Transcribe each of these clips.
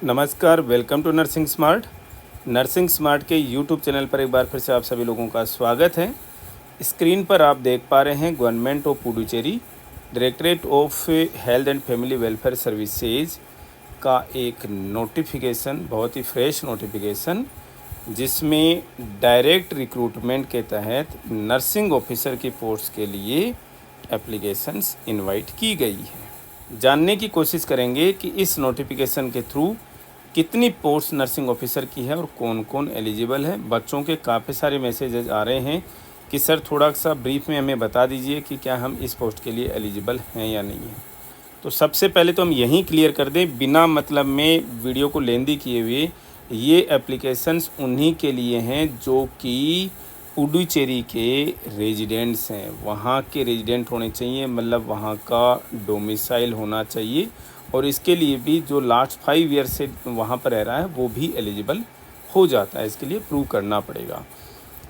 नमस्कार, welcome to nursing smart. Nursing smart के YouTube channel पर एक बार फिर से आप सभी लोगों का स्वागत है। स्क्रीन पर आप देख पा रहे हैं government of Puducherry directorate of health and family welfare services का एक नोटिफिकेशन, बहुत ही फ्रेश नोटिफिकेशन, जिसमें डायरेक्ट रिक्रूटमेंट के तहत नर्सिंग ऑफिसर की पोस्ट के लिए एप्लीकेशंस इनवाइट की गई है। जानने की कोशिश करेंगे कि इस नोटिफिकेशन के थ्रू कितनी पोस्ट नर्सिंग ऑफिसर की है और कौन कौन एलिजिबल है। बच्चों के काफ़ी सारे मैसेजेस आ रहे हैं कि सर थोड़ा सा ब्रीफ में हमें बता दीजिए कि क्या हम इस पोस्ट के लिए एलिजिबल हैं या नहीं हैं। तो सबसे पहले तो हम यहीं क्लियर कर दें, बिना मतलब में वीडियो को लेंदी किए हुए, ये एप्लीकेशंस उन्हीं के लिए हैं जो कि पुडुचेरी के रेजिडेंट्स हैं। वहाँ के रेजिडेंट होने चाहिए, मतलब वहाँ का डोमिसाइल होना चाहिए, और इसके लिए भी जो लास्ट 5 ईयर से वहाँ पर रह रहा है वो भी एलिजिबल हो जाता है। इसके लिए प्रूव करना पड़ेगा।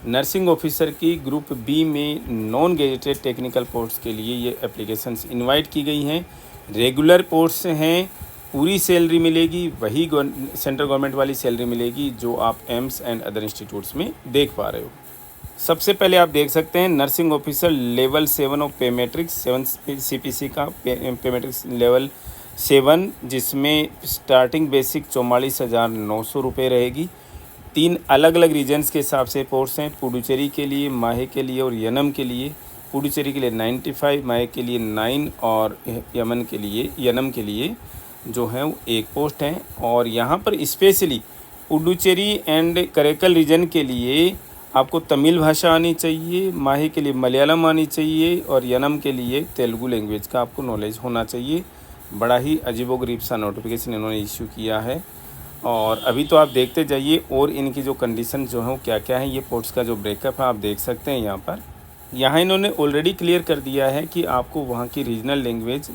नर्सिंग ऑफिसर की ग्रुप बी में नॉन गेजेटेड टेक्निकल पोस्ट के लिए ये एप्लीकेशंस इनवाइट की गई हैं। रेगुलर पोस्ट हैं, पूरी सैलरी मिलेगी, वही सेंट्रल गवर्नमेंट वाली सैलरी मिलेगी जो आप एम्स एंड अदर इंस्टीट्यूट्स में देख पा रहे हो। सबसे पहले आप देख सकते हैं नर्सिंग ऑफिसर लेवल 7 ऑफ पे मैट्रिक्स 7 CPC का पे मैट्रिक्स लेवल 7, जिसमें स्टार्टिंग बेसिक 44,900 रुपये रहेगी। 3 अलग अलग रीजन्स के हिसाब से पोस्ट हैं। पुडुचेरी के लिए, माहे के लिए और यनम के लिए। पुडुचेरी के लिए 95, माहे के लिए 9 और यनम के लिए जो है वो 1 पोस्ट है। और यहाँ पर specially Puducherry and Karaikal region के लिए आपको तमिल भाषा आनी चाहिए, माहे के लिए मलयालम आनी चाहिए और यनम के लिए तेलुगु लैंग्वेज का आपको नॉलेज होना चाहिए। बड़ा ही अजीबोगरीब सा नोटिफिकेशन इन्होंने इश्यू किया है। और अभी तो आप देखते जाइए और इनकी जो कंडीशन जो है वो क्या क्या है। ये पोस्ट का जो ब्रेकअप है आप देख सकते हैं यहाँ पर। यहाँ इन्होंने ऑलरेडी क्लियर कर दिया है कि आपको वहाँ की रीजनल लैंग्वेज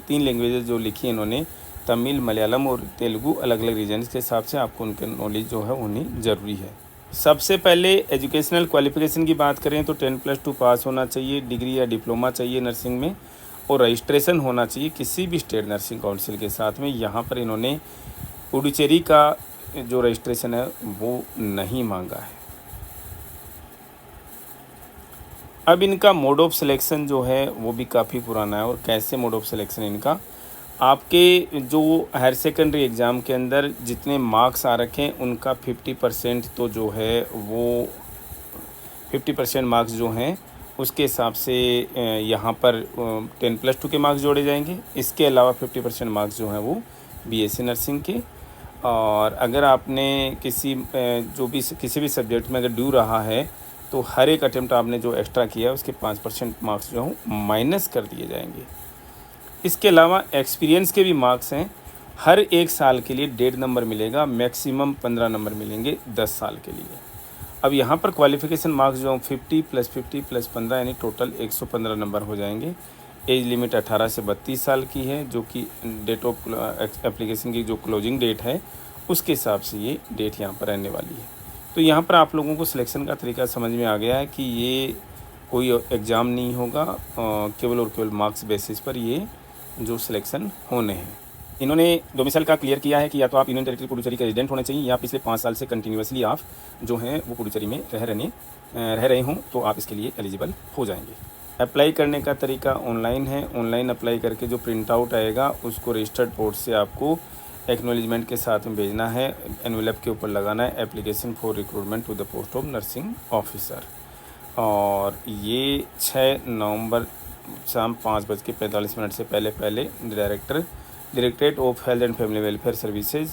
3 लैंग्वेजेस जो लिखी है इन्होंने, तमिल, मलयालम और तेलुगु, अलग अलग रीजन्स के हिसाब से आपको उनके नॉलेज जो है होनी ज़रूरी है। सबसे पहले एजुकेशनल क्वालिफिकेशन की बात करें तो 10+2 पास होना चाहिए, डिग्री या डिप्लोमा चाहिए नर्सिंग में, और रजिस्ट्रेशन होना चाहिए किसी भी स्टेट नर्सिंग काउंसिल के साथ में। यहाँ पर इन्होंने पुडुचेरी का जो रजिस्ट्रेशन है वो नहीं मांगा है। अब इनका मोड ऑफ सिलेक्शन जो है वो भी काफ़ी पुराना है। और कैसे मोड ऑफ सिलेक्शन इनका, आपके जो हायर सेकेंडरी एग्ज़ाम के अंदर जितने मार्क्स आ रखे हैं उनका 50% तो जो है वो 50% मार्क्स जो हैं उसके हिसाब से यहाँ पर 10+2 के मार्क्स जोड़े जाएंगे। इसके अलावा 50% मार्क्स जो हैं वो BSc नर्सिंग के। और अगर आपने किसी भी सब्जेक्ट में अगर ड्यू रहा है तो हर एक अटेम्प्ट आपने जो एक्स्ट्रा किया है उसके 5% मार्क्स जो हैं माइनस कर दिए जाएंगे। इसके अलावा एक्सपीरियंस के भी मार्क्स हैं। हर एक साल के लिए 1.5 नंबर मिलेगा, मैक्सिमम 15 नंबर मिलेंगे 10 साल के लिए। अब यहाँ पर क्वालिफ़िकेशन मार्क्स जो 50 + 50 + 15 यानी टोटल 115 नंबर हो जाएंगे। एज लिमिट 18 से 32 साल की है, जो कि डेट ऑफ एप्लीकेशन की जो क्लोजिंग डेट है उसके हिसाब से ये डेट यहाँ पर रहने वाली है। तो यहाँ पर आप लोगों को सिलेक्शन का तरीका समझ में आ गया है कि ये कोई एग्ज़ाम नहीं होगा, केवल और केवल मार्क्स बेसिस पर ये जो सिलेक्शन होने हैं। इन्होंने डोमिसाइल का क्लियर किया है कि या तो आप यूनियन टेरिटरी पुडुचेरी के रेजिडेंट होने चाहिए या पिछले 5 साल से कंटिन्यूसली आप जो हैं वो पुडुचेरी में रह रहे हों तो आप इसके लिए एलिजिबल हो जाएंगे। अप्लाई करने का तरीका ऑनलाइन है। ऑनलाइन अप्लाई करके जो प्रिंट आउट आएगा उसको रजिस्टर्ड पोर्ट से आपको एक्नॉलेजमेंट के साथ में भेजना है। एनवेलप के ऊपर लगाना है application for recruitment to the post of nursing officer. और ये 6 नवंबर शाम 5:45 से पहले directorate of health and family welfare services,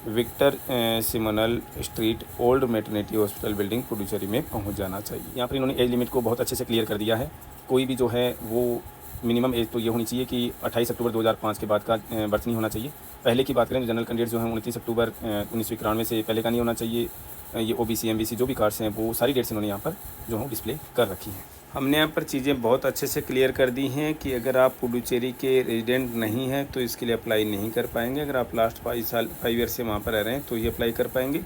Victor Simonel street, old maternity hospital building, Puducherry में पहुंच जाना चाहिए। यहाँ पर इन्होंने एज लिमिट को बहुत अच्छे से क्लियर कर दिया है। कोई भी जो है वो मिनिमम एज तो ये होनी चाहिए कि 28 अक्टूबर 2005 के बाद का बर्थ नहीं होना चाहिए। पहले की बात करें तो जनरल कैंडिडेट जो हैं 29 अक्टूबर 1991 से पहले का नहीं होना चाहिए। ये OBC MBC जो भी कार्ड्स हैं वो सारी डेट्स इन्होंने यहाँ पर जो है डिस्प्ले कर रखी हैं। हमने यहाँ पर चीज़ें बहुत अच्छे से क्लियर कर दी हैं कि अगर आप पुडुचेरी के रेजिडेंट नहीं हैं तो इसके लिए अप्लाई नहीं कर पाएंगे। अगर आप लास्ट 5 ईयर से वहाँ पर रह रहे हैं तो ये अप्लाई कर पाएंगे।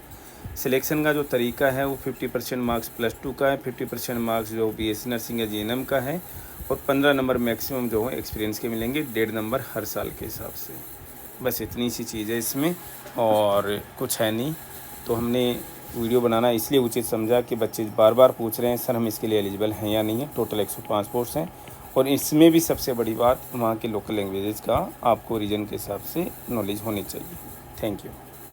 सिलेक्शन का जो तरीका है वो 50% मार्क्स +2 का है, 50% मार्क्स जो BSc नर्सिंग या GNM का है, और 15 नंबर मैक्सिमम जो है एक्सपीरियंस के मिलेंगे, 1.5 नंबर हर साल के हिसाब से। बस इतनी सी चीज़ है इसमें और कुछ है नहीं। तो हमने वीडियो बनाना इसलिए उचित समझा कि बच्चे बार बार पूछ रहे हैं सर हम इसके लिए एलिजिबल हैं या नहीं है। टोटल 105 पोस्ट हैं और इसमें भी सबसे बड़ी बात वहाँ के लोकल लैंग्वेजेस का आपको रीजन के हिसाब से नॉलेज होनी चाहिए। Thank you.